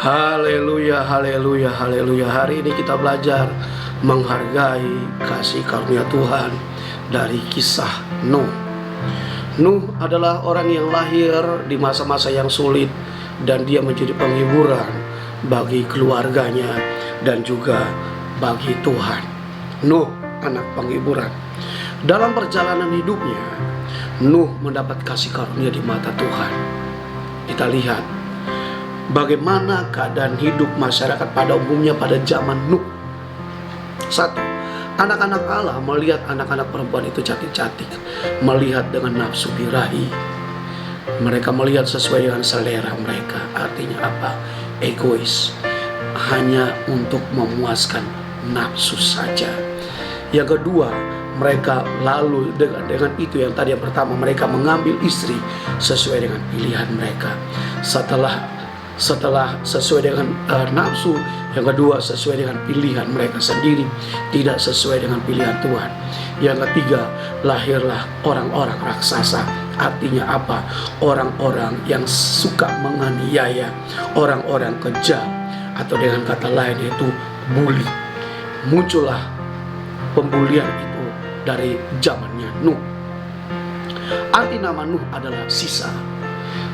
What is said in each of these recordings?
Haleluya, haleluya, haleluya. Hari ini kita belajar menghargai kasih karunia Tuhan dari kisah Nuh. Nuh adalah orang yang lahir di masa-masa yang sulit, dan dia menjadi penghiburan bagi keluarganya dan juga bagi Tuhan. Nuh, anak penghiburan. Dalam perjalanan hidupnya, Nuh mendapat kasih karunia di mata Tuhan. Kita lihat bagaimana keadaan hidup masyarakat pada umumnya pada zaman Nuh. Satu, anak-anak Allah melihat anak-anak perempuan itu cantik-cantik, melihat dengan nafsu birahi. Mereka melihat sesuai dengan selera mereka. Artinya apa? Egois, hanya untuk memuaskan nafsu saja. Yang kedua, mereka lalu dengan itu yang tadi yang pertama, mereka mengambil istri sesuai dengan pilihan mereka. Setelah sesuai dengan nafsu, yang kedua sesuai dengan pilihan mereka sendiri, tidak sesuai dengan pilihan Tuhan. Yang ketiga, lahirlah orang-orang raksasa. Artinya apa? Orang-orang yang suka menganiaya, orang-orang kejam, atau dengan kata lain yaitu bully. Muncullah pembulian itu dari zamannya Nuh. Arti nama Nuh adalah sisa.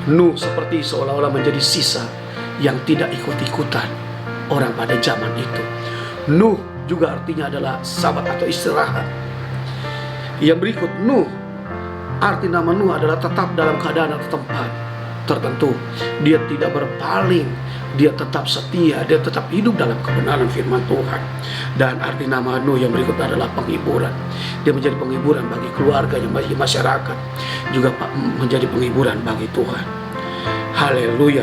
Nuh seperti seolah-olah menjadi sisa yang tidak ikut-ikutan orang pada zaman itu. Nuh juga artinya adalah sabat atau istirahat. Yang berikut, Nuh, arti nama Nuh adalah tetap dalam keadaan atau tempat tertentu. Dia tidak berpaling, dia tetap setia, dia tetap hidup dalam kebenaran firman Tuhan. Dan arti nama Nuh yang berikut adalah penghiburan. Dia menjadi penghiburan bagi keluarganya, bagi masyarakat, juga menjadi penghiburan bagi Tuhan. Haleluya.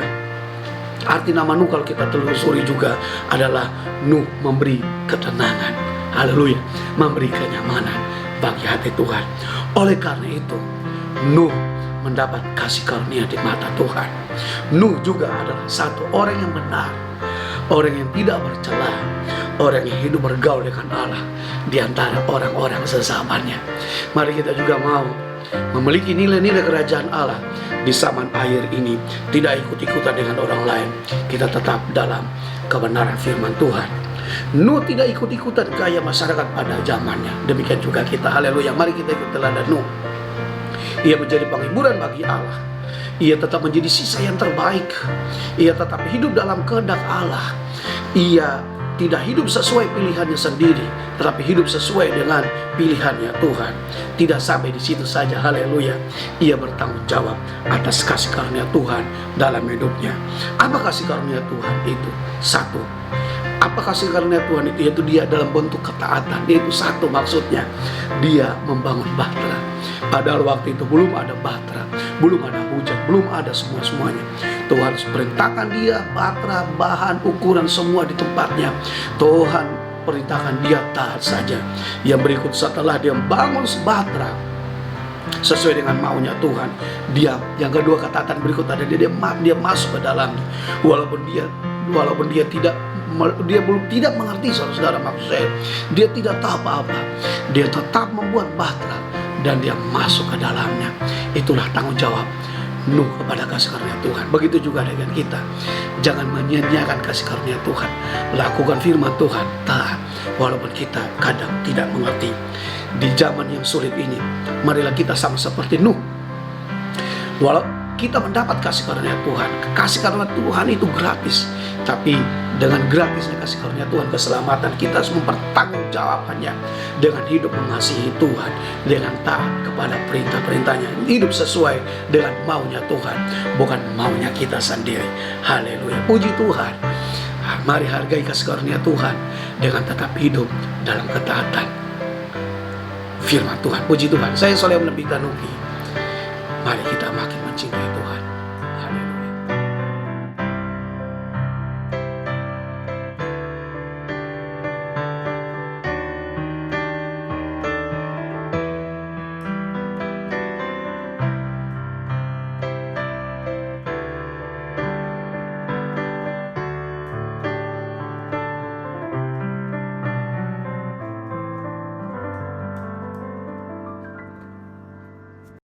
Arti nama Nuh kalau kita telusuri juga adalah Nuh memberi ketenangan. Haleluya. Memberi kenyamanan bagi hati Tuhan. Oleh karena itu, Nuh mendapat kasih karunia di mata Tuhan. Nuh juga adalah satu orang yang benar, orang yang tidak bercela, orang yang hidup bergaul dengan Allah di antara orang-orang sesamanya. Mari kita juga mau memiliki nilai-nilai kerajaan Allah di zaman akhir ini, tidak ikut-ikutan dengan orang lain. Kita tetap dalam kebenaran firman Tuhan. Nuh tidak ikut-ikutan gaya masyarakat pada zamannya. Demikian juga kita. Haleluya. Mari kita ikut teladan Nuh. Ia menjadi penghiburan bagi Allah. Ia tetap menjadi sisa yang terbaik. Ia tetap hidup dalam kehendak Allah. Ia tidak hidup sesuai pilihannya sendiri, tetapi hidup sesuai dengan pilihannya Tuhan. Tidak sampai di situ saja. Haleluya. Ia bertanggung jawab atas kasih karunia Tuhan dalam hidupnya. Apa kasih karunia Tuhan itu? Satu, apa kasih karunia Tuhan itu? Yaitu dia dalam bentuk ketaatan. Yaitu satu, maksudnya dia membangun bahtera. Padahal waktu itu belum ada bahtera, belum ada hujan, belum ada semuanya. Tuhan perintahkan dia bahtera, bahan, ukuran semua di tempatnya. Tuhan perintahkan dia taat saja. Yang berikut, setelah dia membangun bahtera sesuai dengan maunya Tuhan, yang kedua ketaatan berikut ada dia masuk ke dalamnya. Walaupun dia belum tidak mengerti, saudara, maksud saya dia tidak tahu apa-apa, dia tetap membuat bahtera dan dia masuk ke dalamnya. Itulah tanggung jawab Nuh kepada kasih karunia Tuhan. Begitu juga dengan kita. Jangan menyia-nyiakan kasih karunia Tuhan. Lakukan firman Tuhan, taat walaupun kita kadang tidak mengerti. Di zaman yang sulit ini, marilah kita sama seperti Nuh. Walau kita mendapat kasih karunia Tuhan, kasih karunia Tuhan itu gratis. Tapi dengan gratisnya kasih karunia Tuhan, keselamatan, kita harus mempertanggungjawabkannya dengan hidup mengasihi Tuhan, dengan taat kepada perintah-perintahnya, hidup sesuai dengan maunya Tuhan, bukan maunya kita sendiri. Haleluya. Puji Tuhan. Mari hargai kasih karunia Tuhan dengan tetap hidup dalam ketaatan firman Tuhan. Puji Tuhan. Saya Soleman Lebih Tanuki. Mari kita makin